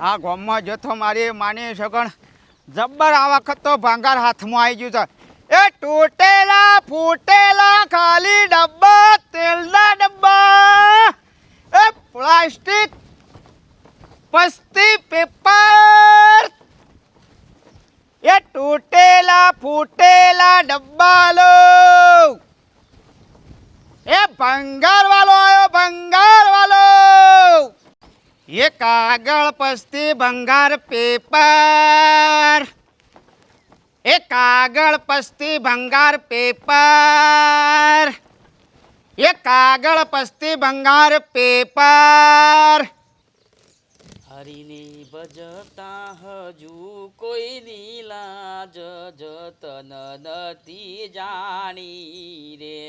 આ ગામમાં જથ્થો મારી માની સગણ જબ્બર આ વખત તો ભાંગાર હાથમાં આવી ગયું છે. એ તૂટેલા ફૂટેલા ખાલી ડબ્બા, તેલના ડબ્બા, એ પ્લાસ્ટિક, પસ્તી, પેપર, એ તૂટેલા ફૂટેલા ડબ્બા લો. એ ભંગાર વાળો આવ્યો, ભંગાર વાળો. એ કાગળ, પસ્તી, ભંગાર, પેપર, એ કાગળ, પસ્તી, ભંગાર, પેપર, એ કાગળ, પસ્તી, ભંગાર, પેપર. હરીને ભજતા હજુ કોઈની લાજ જતન નથી જાણી રે.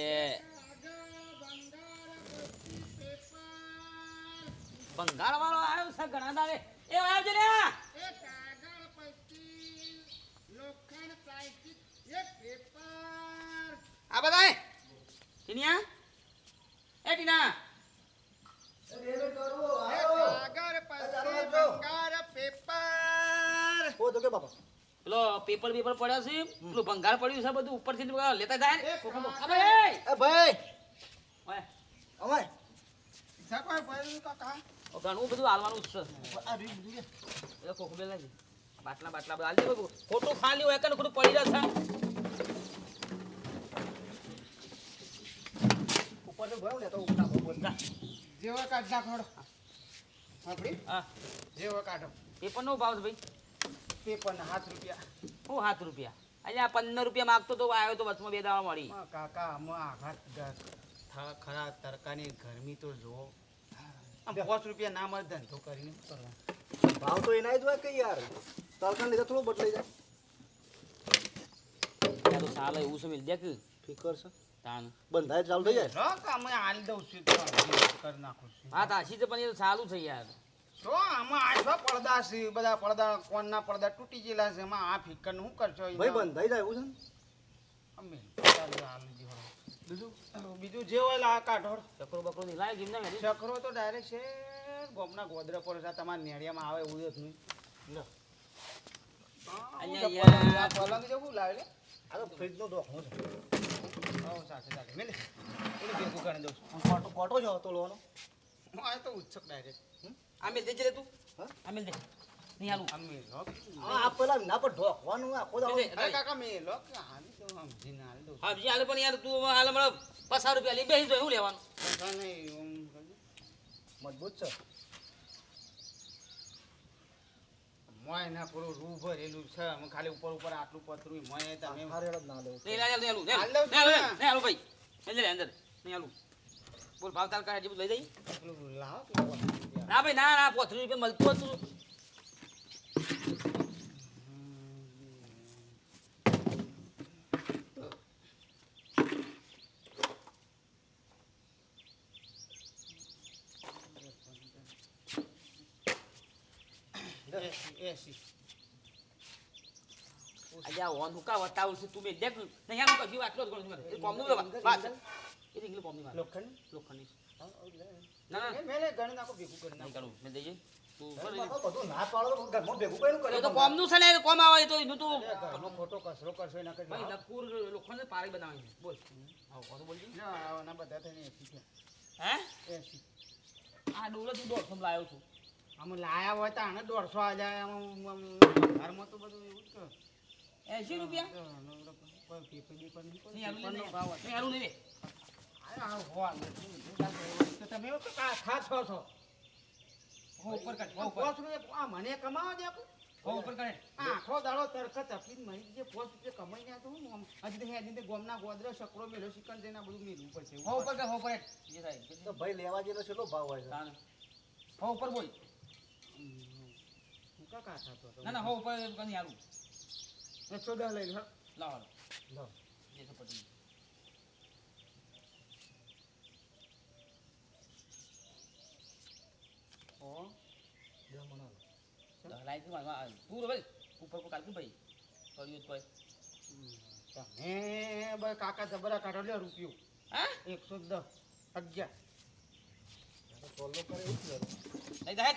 ભંગાર વાળો આવ્યો છે ઘણા દાડે. એ આવજે રે. એ કાગળ, પસ્તી, લોખંડ, પ્લાસ્ટિક, એ પેપર. આ બધાય ટીનિયા, એ ટીના, પેલો પેપર પડ્યા છે, પેલું ભંગાર પડ્યું છે બધું ઉપરથી લેતા જાય ને. ઘણું બધું હાલવાનું છે. બાટલા બાટલા બધા હાલ દે. ખોટું ખાલી હોય કે ખોટું પડી જશે. ઉપર તો ભર્યું ને તો જેવો કાઢ નાખો. હા જેવો કાઢો. પેપર નો ભાવ છે ભાઈ? પેપર ના 7 રૂપિયા. હું 7 રૂપિયા? અહીંયા 15 રૂપિયા માગતો તો આવ્યો તો વચમાં 2 દાવા મળી. કાકા આમાં આઘાત ખરા તરકાની ગરમી તો જુઓ. 5 રૂપિયા ના મળે ધંધો કરીને કરવા. ભાવ તો એના જ હોય કે યાર, તરકાને લીધે થોડું બદલાઈ જાય. ત્યાં તો સાલ એવું છે મિલ દે કે ફિકર છે તાન બંધાય ચાલુ થઈ જાય. રોક અમે આલી દઉં છું તો કરી નાખું છું. હા તાશી છે પણ એ સારું છે યાર. તો આમાં આ પડદા છે, બધા પડદા કોણના પડદા તૂટી ગયેલા છે. એમાં આ ફિકર શું કરશો ભાઈ બંધાઈ જાય એવું છે ને. અમે બીજું જે હોય લા કાઢો. ચક્રો બકરો નહીં લાવે ગીમ ના ચક્રો તો ડાયરેક્ટ છે ગોમના ગોદરા પર છે. તમારા નેડિયામાં આવે એવું જ નહીં. અહીંયા પલંગ જેવું લાવે લે. આ તો ફ્રીજનો દોખો છે. સાથે સાથે મેલે એને ભેગું કરી દઉં છું. કોટો કોટો જ હતો લોવાનો. હું આ તો ઉચ્ચક ડાયરેક્ટ. આ મેલ દેજે રે તું. હા આ મેલ દે નહીં હાલું. અમે લોક આ પેલા ના પર ઢોકવાનું આખો દાડો. અરે કાકા મે લોક હાલી તો સમજીને હાલી દઉં. હા જી હાલે પણ યાર તું હાલ મળે 50 રૂપિયા લઈ બેસી જો એવું લેવાનું. નહીં મજબૂત છે. મોય ના પૂરું રૂ ભરેલું છે. અમે ખાલી ઉપર ઉપર આટલું પતરું મોય તમે હારે જ ના લેવું. નહીં હાલું નહીં હાલ હાલું દઉં છું ને. નહીં હાલું ભાઈ અંદર અંદર નહીં હાલું. બોલ ભાવ તાલ કાઢી લઈ જઈ. પેલું લાવો ના ભાઈ ના ના 50 રૂપિયા મળતું હતું. એસી આજે આ ઓન હુકા વટાવું છે તું બે દેખ નહીં આમ કજી આટલો જ ગણું એ કોમનું વાત છે. એ ઇંગ્લિશ કોમની વાત. લોખંડ લોખંડની. ના ના મેલે ગણી નાખો ભેગું કરી નહીં નાખો. કરું મેં દેજે તું બધું ના પાડો તો ઘરમાં ભેગું કઈ એ તો કરે. કોમનું છે ને એ કોમ આવે તો એનું તું ઘરનો ખોટો કચરો કરશો એના કરી ભાઈ નકુર લોખંડ પારી બનાવી છે બોલ આવો કોણ બોલજી ના બધા થઈને 80 હે 80. આ ડોલો તું 150 લાવ્યો છું. આમ લાયા હોય તો આને 150 આ જાય. ઘરમાં તો બધું એવું જ કે 80 રૂપિયા નહીં હાલું નહીં હાલું નહીં તમે ખા છો હો ઉપર કાઢ હો ઉપર 5 રૂપિયા મને કમાવા દે હો ઉપર કાઢ આખો દાડો તરખત તપીને મરી જે 5 રૂપિયા કમાઈ ના તો હજી તો હેડી ગોમના ગોદરા શકરો મેલો ચિકન જઈને બધું મેળવું પડશે. હો ઉપર કાઢ હો ઉપર જે થાય તો ભાઈ લેવા જેલો કેટલો ભાવ હોય છે? હો ઉપર બોલ હું કાકા થતો હતો. ના ના હો ઉપર કઈ હાલું 110 લઈ લો. લાવ લો. જે તો પડી ઓ બે મણા લો. લાઈટ તું ભાઈ ઉપર કો કાઢું ભાઈ કર્યું તો તમે ભાઈ કાકા જબરા કાઢો લે રૂપિયો હા 110 11 નહીં થાય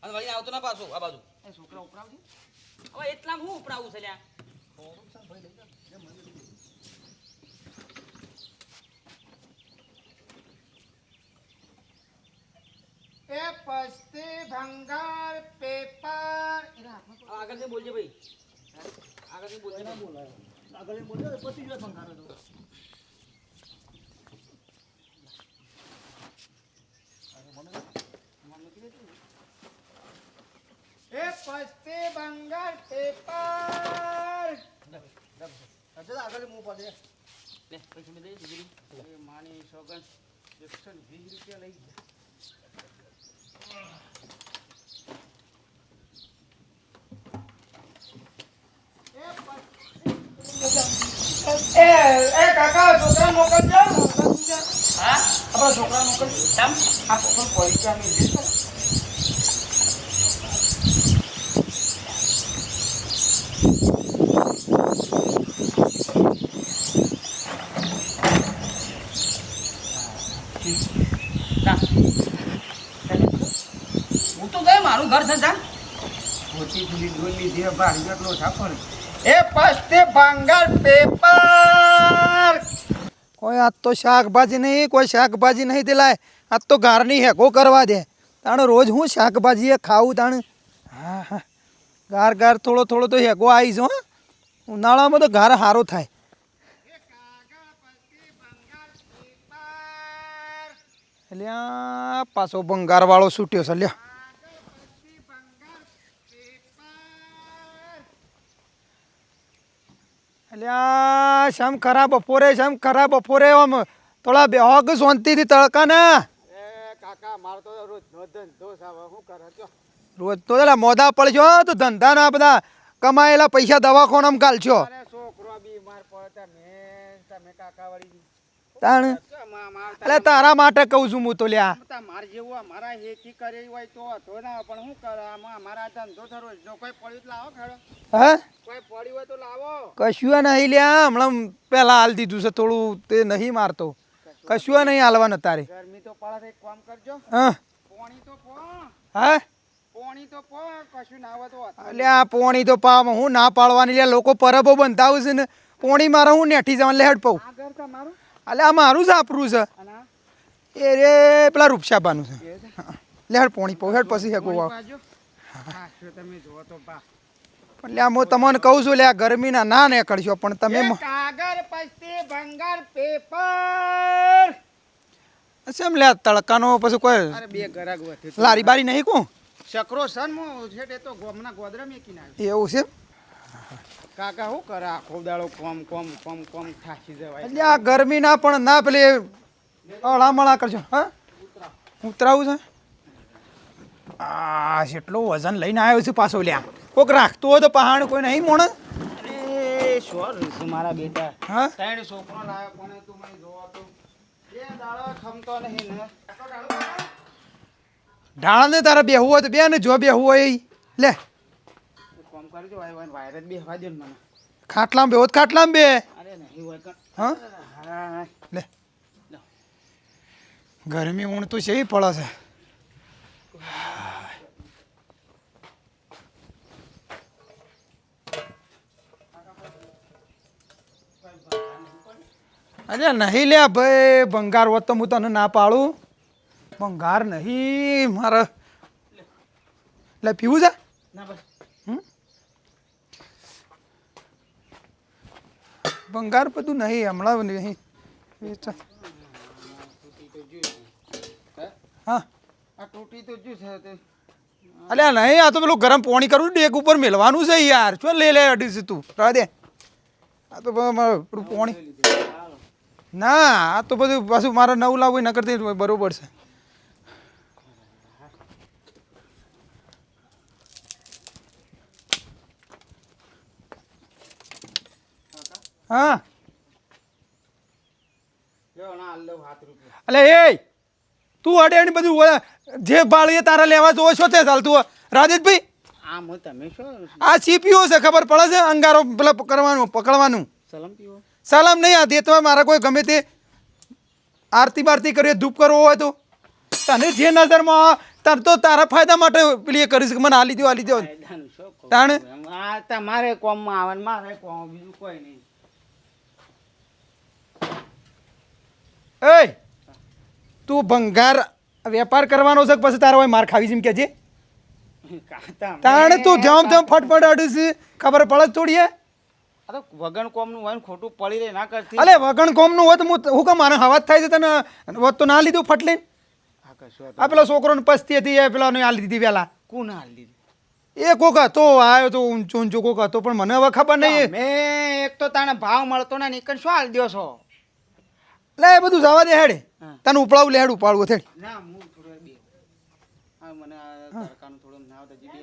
અને વળી આવતો ના પાછો આ બાજુ એ છોકરા ઉપરાવજે હવે એટલામાં હું ઉપરાવું છે લ્યા એ પસ્તી ભંગાર પેપર આગળ થી બોલજે ભાઈ આગળ થી બોલજે ના બોલાય આગળ એ બોલ્યો પછી જ ભંગાર હતો એ પસ્તી ભંગાર પેપર અચ્છા આગળ મું પડે લે પૈસા મેં દઈ દીધી એ માની સોગન 120 રૂપિયા લઈ ગયા એ કાકા છોકરા મોકલજો હા આપણા છોકરા મોકલજો તમ આ છોકરો પૈસા મેં દીધો હું તો ગયો મારું ઘર છે જા મોટી પેલી ડોલી જે બાર જેટલો છાપો ને એ પસ્તી ભંગાર પેપર કોઈ આજ તો શાકભાજી નહીં કોઈ શાકભાજી નહીં તે લાય આજ તો ઘરની હેકો કરવા દે તાણે રોજ હું શાકભાજી એ ખાવું તાણે હા હા ગાર ગાર થોડો થોડો તો હેકો આવીશ હો ઉનાળામાં તો ઘર સારો થાય એટલે આ પાછો ભંગારવાળો છૂટ્યો છે લ્યો એટલે આ શમ ખરા બપોરે આમ થોડા બેહો કે શાંતિથી તડકા ના એ કાકા મારો તો રોજ નો ધંધો છે હવે શું કરે છો રોજ તો જરા મોદા પડશો તો ધંધા ના બધા કમાયેલા પૈસા દવાખાનામાં ઘાલશો અરે છોકરો બીમાર પડતા તમે કાકા વળી તાણ એટલે તારા માટે કહું છું હું તો લ્યા માર જેવું અમારા હેતી કરી હોય તો હતો ના પણ શું કરે અમારા ધંધો થરો જો કોઈ પડ્યું તો લાવો ખેડો હા કોઈ પડ્યું હોય તો લાવો કશું નહીં લ્યા હમણાં પહેલા હાલ દીધું છે થોડું તે નહીં મારતો કશું નહીં હાલવાનું તારે ગરમી તો પડે એક કામ કરજો હા પોણી તો પો હા પોણી તો પો કશું ના હોય તો અલ્યા પોણી તો પાવ હું ના પાડવાની લ્યા લોકો પરબો બંધાવું છે ને પોણી મારે હું નેઠી જવાનું લેહડ પાઉં આગળ તમારું અલ્યા આ મારું સાપરું છે અને એ રે પેલા રૂપસાબાનું છે લેહડ પોણી પાઉં હેડ પછી હેકો વાવ બાજુ હા તમે જોવો તો બા એટલે હું તમને કહું છું લ્યા ગરમીના ના નીકળશો પણ તમે કાગળ પસ્તી ભંગાર પેપર એમ લ્યા તડકાનો પછી કોઈ અરે બે ગરાગ વધે લારી બારી નહીં કોણ શકરો સન મો છે તે તો ગોમના ગોદરા મેકી નાખ્યો એવું છે કાકા શું કરે આખો દાડો કોમ કોમ કોમ કોમ થાકી જવાય એટલે આ ગરમીના પણ ના પેલી અળામળા કરજો હા ઉતરાવું છે આ જેટલો વજન લઈને આવ્યો છે પાછો લ્યા કોક રાખતો હોય તો પહાણ કોઈ નહીં મોણ એ શોર છે મારા બેટા હા ત્રણ છોકરો લાવ્યો પણ તું મને જોવો તો એ દાડો ખમતો નહીં ને ઢાળા ને તારે બેહવું હોય તો બે ને જો બેહવું હોય ઈ. લે કોમ કરજો વાયરસ બી હવા દે ને મને ખાટલામાં બેહો તો ખાટલામાં બે અરે નહીં હોય કણ હા હા લે ગરમી ઊણ તો છે પડે છે અરે નહીં લે ભાઈ ભંગાર હોત તો હું તને ના પાડું ભંગાર નહીં મારે લે પીવું છે ના બસ ભંગાર બધું નહીં હમણાં નહીં વેચાય. હા આ તૂટી તો જ્યું છે તે અલ્યા નહીં આ તો પેલું ગરમ પાણી કરવું ડેક ઉપર મેલવાનું છે યાર શું લે લે અડીશ તું રહેવા દે આ તો પેલું પાણી ના આ તો બધું પાછું મારે નવું લાવવું ન કરતી બરોબર છે હા લ્યો ના આલો 7 રૂપિયા અલે એ તું અડે ને બધું જે બાળીએ તારા લેવા તો છો તે ચાલતું રાજેશભાઈ આમ તમે શું આ સીપીઓ છે ખબર પડે છે અંગારો પેલા પકડવાનું સલમ પીવો સલામ નહીં આ દેતવા મારા કોઈ ગમે તે આરતી બારતી કરીએ ધૂપ કરવો હોય તો તને જે નજરમાં આવે તાર તો તારા ફાયદા માટે પેલી એ કરીશ કે મને આલી દો ફાયદાનું શું કહું તાણ? એમ આ તમારે કોમમાં આવે ને મારે કોમ બીજું કોઈ નહીં એ તું ભંગાર વેપાર કરવાનો છે કે પછી તારો હોય માર ખાવી છે એમ કે છે તાણે તું જામ જામ ફટફટ અડીશ ખબર પડે જ થોડી હે આ તો વગણ કોમનું હોય ને ખોટું પડી રહે ના કરતી અલે વગણ કોમનું હોત હું કામ મારે હવાજ થાય છે તને હોત તો ના લીધું ફટ લઈને આ કશું આ પેલો છોકરોને પસ્તી હતી એ પેલાને આલી દીધી વહેલા કોણ હાલ દીધી એ કોક હતો આવ્યો તો ઊંચો ઊંચો કોક હતો પણ મને હવે ખબર નહીં મેં એક તો તાણે ભાવ મળતો ને નીકળ શું હાલ દ્યો છો લે એ બધું જવા દે હેડે હા. તને ઉપડાવું લે હેડ ઉપાડવું થેડ ના હું થોડો બે હા મને આ તડકાનું થોડું ના આવતા બે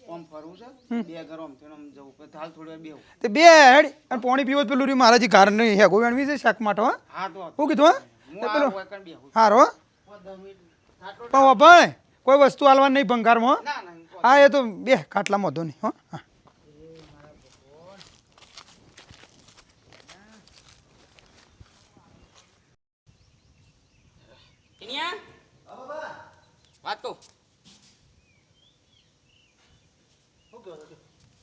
ઓમ ફરવું છે બે ઘર ઓમ થઈને આમ જવું પછી હાલ થોડું બેવું તે બે હેડ અને પાણી પીવો તો પેલું રહ્યું મારા જે ઘર નહીં હેગો વેણવી છે શાક માટે હો હા તો શું કીધું હા હું તે આ પેલું હોય કણ બેહું હારો હો 10 મિનિટ આટલો પણ ભાઈ કોઈ વસ્તુ હાલવાની નહીં ભંગારમાં હો ના ના હા એ તો બે ખાટલા મોધો નહીં હો હા ટીનિયા વાત કહું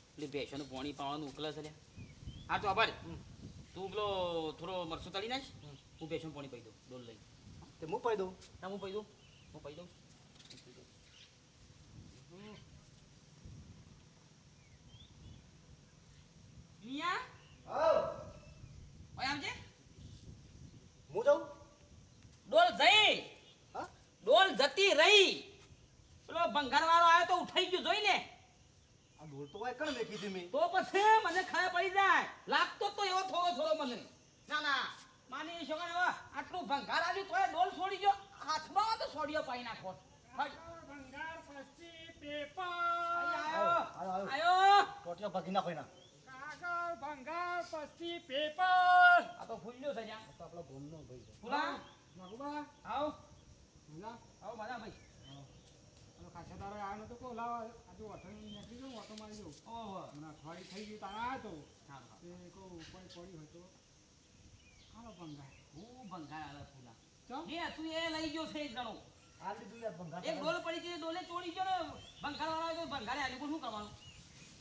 એટલે ભેંસોનું પાણી પાવાનું ઉકલે છે લ્યા. હા તો આભાર તું પેલો થોડો મરચું તળી નાખ હું ભેંસોનું પાણી પી દઉં ડોલ લઈ તે હું પાઈ દઉં ના હું પી દઉં ટીનિયા ઓય આમ છે હું જાઉં ડોલ જઈ હા ડોલ જતી રહી પેલો ભંગાર વાળો આવ્યો તો ઉઠાઈ ગયો જોઈ ને આ ડોલ તો કણ મેકી હતી મેં તો પછી મને ખબર પડી જાય લાગતો તો એવો થોડો મને ના ના માની છોકરા હવે આટલું ભંગાર આવ્યું તોય ડોલ છોડી ગયો હાથમાં તો છોડ્યો પાઈ નાખો ભંગાર પસ્તી પેપર આયો આયો. આયો ટોટિયા ભાગી નાખો એના કાગળ ભંગાર પસ્તી પેપર આ તો ફૂલ્યો છે જા તો આપણા ગોમનો ભાઈ છે ફૂલા મગુબા આવ મજા આવ મારા ભાઈ આ ખાસેદારો આવ્યો નતો કો લાવ આજુ વઠણી નીકળી ગયો ઓટો મારી ગયો ઓહો મને અઠવાડિયું થઈ ગયું તારા આવ્યો તો હારું, હારું. તે કોઈ ઉપર પડી હોય તો હાલો ભંગાર હું ભંગાર આવે ફૂલા ચમ? હે તું એ લઈ ગયો છે એક ગણો આ લીધું યાર ભંગાર એક ડોલ પડી છે ડોલે ચોરી ગયો ને ભંગાર વાળો આવ્યો તો ભંગારે આલ્યું પણ શું કરવાનું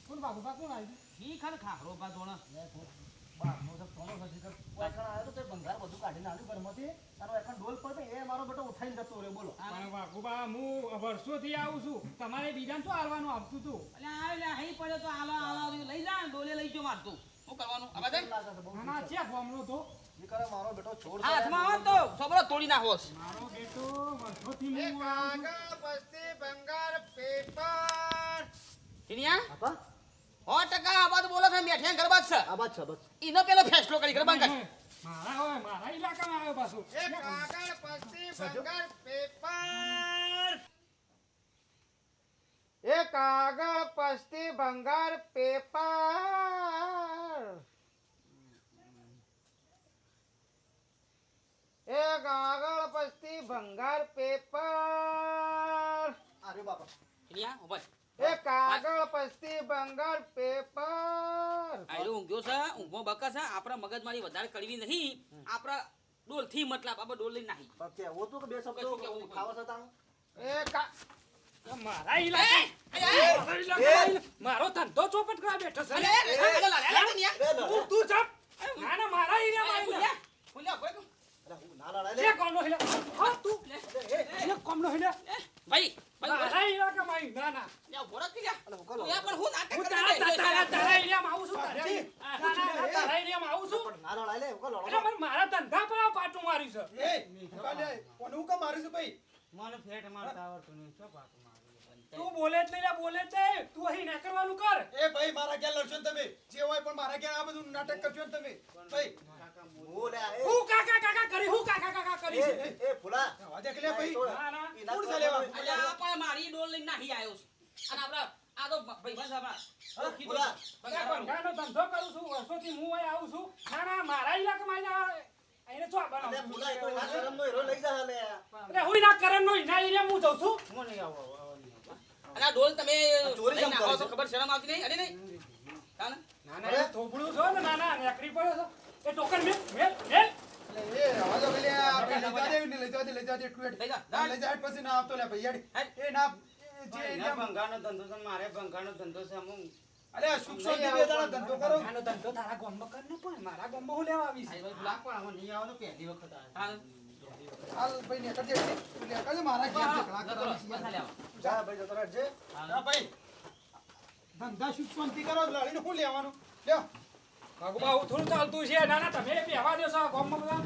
કોણ બાબુબા કોણ આવ્યું ઈ ખાને ખાખરો બા ધોણા બારનો તો કોનો નથી કર કોઈ કણ આવ્યો તો તે ભંગાર બધું કાઢીને આલ્યું ઘરમાંથી તારો એકણ ડોલ પડે એ મારો બેટો ઉઠાઈને જતો રે બોલો પણ બાબુબા હું વર્ષોથી આવું છું તમારે બીજાને તો હાલવાનું આવતું હતું એટલે આ એટલે હઈ પડ્યો તો આલા લઈ જા ડોલે લઈ ગયો મારતું શું કરવાનું આ બધા લાગે છે બહુ ના ના છે ફોમલો તો એ કરે મારો બેટો છોડ હાથમાં આવે તો સબરો તોડી નાખો મારો બેટો વર્ષોથી એ હું આવું છું. કાગળ પસ્તી ભંગાર પેપર ટીનિયા આપા 100% આ બાદ બોલો છે મેઠે ગરબાદ છે આ બાત છે બસ ઈનો પેલો ફેસલો કરી ગરબાન કર મારા હોય મારા ઇલાકામાં આવ્યો પાછું એ કાગળ પસ્તી ભંગાર પેપર એ કાગળ પસ્તી ભંગાર પેપર એ કાગળ પસ્તી ભંગાર પેપર અરે બાપા ટીનિયા ઉભા એ કાગળ પસ્તી ભંગાર પેપર આયરો ઊંઘ્યો છે ઊંઘો બકા છે આપણા મગજમારી વધારે કડવી નહીં આપણા ડોલ થી મતલબ આપણે ડોલ લઈ નાખી બાપ કેવો તો કે બે શબ્દો કશું કેવું નહીં. ખાવા છે તાણું એ કા મારા ઇલાકા મારો ધંધો ચોપટ કરવા બેઠો છે અરે તું ચાપ ના ના મારા એરિયામાં અરે હું ના લડાય લે કે કોમનો હિલા હા તું એ કોમનો હિલા ભાઈ મારા ઇલાકામાં આવી. ના ના અરે હું કરો તું યા પણ હું નાટક હું કરી તારા રહ્યો છું. તારા એરિયામાં આવું છું તારા એરિયામાં આવું છું પણ ના લડાય લે હું કરો એટલે મને મારા ધંધા પર આ પાટું માર્યું છે હું કામ મારું છું ભાઈ મને ફેટ મારતા આવડતું નહીં શું પાછું મારું તું બોલે જ નહીં લે, બોલે જ છે તું અહીં ના કરવાનું કર એ ભાઈ મારા ઘેર લડશો ને તમે જે હોય પણ મારા ઘેર આ બધું નાટક કરશો ને તમે ભાઈ હું લે એ હું કાકા કાકા કરી હું કાકા કાકા કરી છે એ ફૂલા વાજે કે લે ભાઈ ના ના ઈ ના કોણ તો ચાલે એવા? અલ્યા, આ પણ મારી ડોલ લઈને નાહી આવ્યો છું. અને આપણા આ તો ભાઈબંધ છે આપણા. ઓળખીતો બોલા. છે. આ ભંગારવાળો. ભંગારનો ધંધો કરું છું વર્ષોથી હું અહીં આવું છું ના ના મારા ઇલાકામાં એને શું અરે બનાવું ફૂલા એ તો ના કરમનો હીરો લઈ જા લે અરે હું ના કરમ નો ના એરિયા હું જઉં છું મને આવો અને આ ડોલ તમે ચોરી લઈને કેમ આવો કરે છો? છે? ખબર શરમ આવતી નહીં? અરે નહીં. કાને? ના ના એ થોબડું છો ને ના ના નેકરી પડ્યો છો એ ટોકન મેલ મેલ મેલ એ આવા દો પેલે આ પેલી જાડે ને લઈ જા દે તું હેડ. લઈ જા, હા, લઈ જા હેડ, પછી ના આવતો લે ભાઈ હેડ. હેડ. એ ના એ જે ભાઈ, એરિયા- ભંગારનો ધંધો છે મારે ભંગારનો ધંધો છે હું અરે આ સુખ શાંતિ બે દાડા ધંધો કરો. આનો ધંધો તારા ગામમાં કર ને પણ મારા ગામમાં હું લેવા આવીશ? ભાઈ, ભાઈ, પેલા પણ આમાં નહીં આવો ને પહેલી વખત આવે. હાલ. હાલ ભાઈ ને કરજે લે કરજે મારા ઘેર ઝઘડા જતો રહો, કરવાની છે. પાછા લેવા. જા ભાઈ જતો રહેજે. હા ભાઈ ધંધા સુખ શાંતિ કરો લડીને શું લેવાનું લ્યો. ભગવા હું થોડું ચાલતું છે ના ના તમે બેહવા દો છો ગામમાં બધા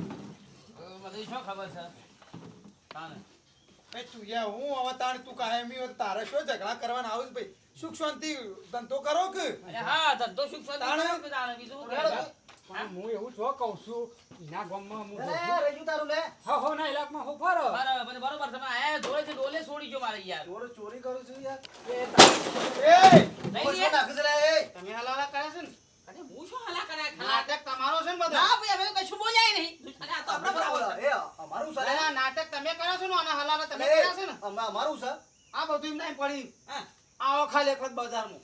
બધી શું ખબર છે તાને. ભાઈ તું યા હું હવે તાણ તું કાયમી હોય તો તારે શું ઝઘડા કરવાના આવું ભાઈ સુખ શાંતિ ધંધો કરો કે અરે હા ધંધો સુખ શાંતિ તાણે. કરો કે તાણે બીજું શું તાણે. કરે? પણ હું એવું જો કહું છું એના ગામમાં હું અરે જોઉં. રેજુ તારું લે. હો ના ઇલાકમાં હું ફરો બરોબર તમે આયા જોડે છે ડોલે છોડી ગયો મારે યાર ચોર ચોરી કરું છું યાર. એ લઈ ઓછો લે. નાખે છે લે, એ. તમે હલાલા કરે છે ને અરે હું શું હલા કર્યા ખાલા? નાટક તમારો છે ને બધો ના ભાઈ અમે તો કશું બોલ્યા નહીં. અરે આ તો આપણે બરાબર છે. એ અમારું છે લે. ના, નાટક તમે કરો છો ને અને હલાલા તમે અરે, કર્યા છે ને અમારું છે. આ બધું એમ નહીં પડી હા. આવો ખાલી એક વખત બજારમાં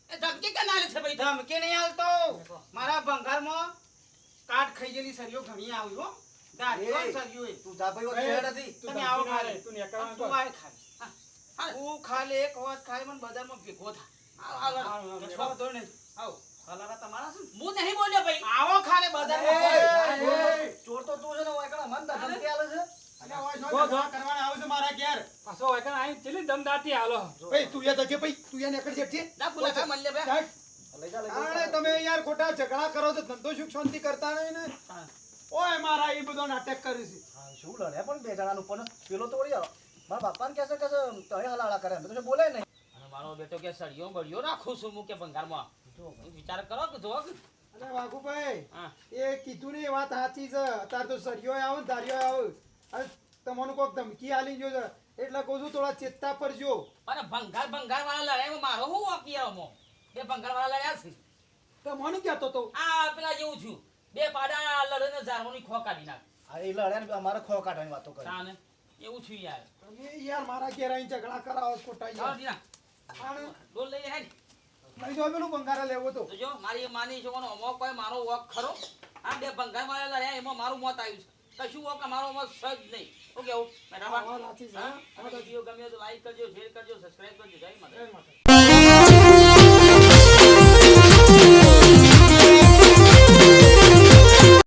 એ ધમકી કે ના લે છે ભાઈ ધમકી નહીં હાલતો મારા ભંગારમાં કાટ ખાઈ ગયેલી સરીઓ ઘણી આવી હો દાઢીઓ ને સરીઓ એ. તું જા ભાઈ ઓછી હેડ હતી. તમે આવો ખાલી તું નીકળવાનું તું કર. આય ખાલી હા. તું ખાલી એક વખત ખાલી મને બજારમાં ભેગો થા હાલ, હાલ, હાલ. કશો વાંધો નહીં. આવો હલાલા તમારા છે ને હું નહીં બોલ્યો ભાઈ આવો ખાલી બજારમાં એ, ચોર તો તું છે ને હું એકલા મન ધમકી આલે છે. અલ્યા ઓય શું ઝઘડા કરવાના આવું છે મારા ઘેર પાછો હોય કાંઈ અહીં ચેલી દમદાટી હાલો ભાઈ તું યા જજે ભાઈ તું યા નીકળ જજે ના ફૂલા કા મલ્લે ભાઈ હેડ. લઈ જા લઈ આણે જા. તમે યાર ખોટા ઝઘડા કરો છો ધંધો સુખ શાંતિ કરતા નહીં ને ઓય મારા એ બધો નાટક કરે છે હા, શું લડ્યા પણ બે જણાનું પણ પેલો તો વળી મારા બાપાને કહેશે કે તને હલાળા કરે મેં તો કશું બોલે નહીં. અને મારો બેટો કે સળિયો બળિયો રાખું છું હું કે ભંગારમાં વિચાર કરો કે જો કે અરે વાઘુભાઈ હા એ કીધું ને એ વાત સાચી છે અત્યારે તો સરિયો આવો ને ધારિયો આવો અને તમને કોઈક ધમકી આલી ગયો છે એટલે કહું છું થોડા ચેતતા પરજો અને ભંગાર વાળા લડાઈમાં મારો હું વાકી આવો બે ભંગાર વાળા લડ્યા છે તો મને કહેતો તો આ પેલા જેવું થયું બે પાડા લડે ને ઝારવાની ખો કાઢી નાખ હા એ લડ્યા ને અમારે ખો કાઢવાની વાતો કરે. તાને એવું થયું યાર તમે યાર મારા ઘેર આવીને ઝઘડા કરાવો છો ખોટા ચાલો યાર દીના આણે ડોલ લઈ હેડ લઈ જાઓ પેલું બંગારા લેવો તો તો જો મારી માની છોકરો અમો કોઈ મારો વોક ખરો આ બે ભંગાર વાળા લડ્યા એમાં મારું મોત આવ્યું છે કશું વોક મારો મોત સજ નહીં શું કેવું મેડમ હા, સાચી છે, હા. વિડીયો ગમ્યો તો લાઈક કરજો શેર કરજો સબસ્ક્રાઇબ કરજો જય માતા જય માતા.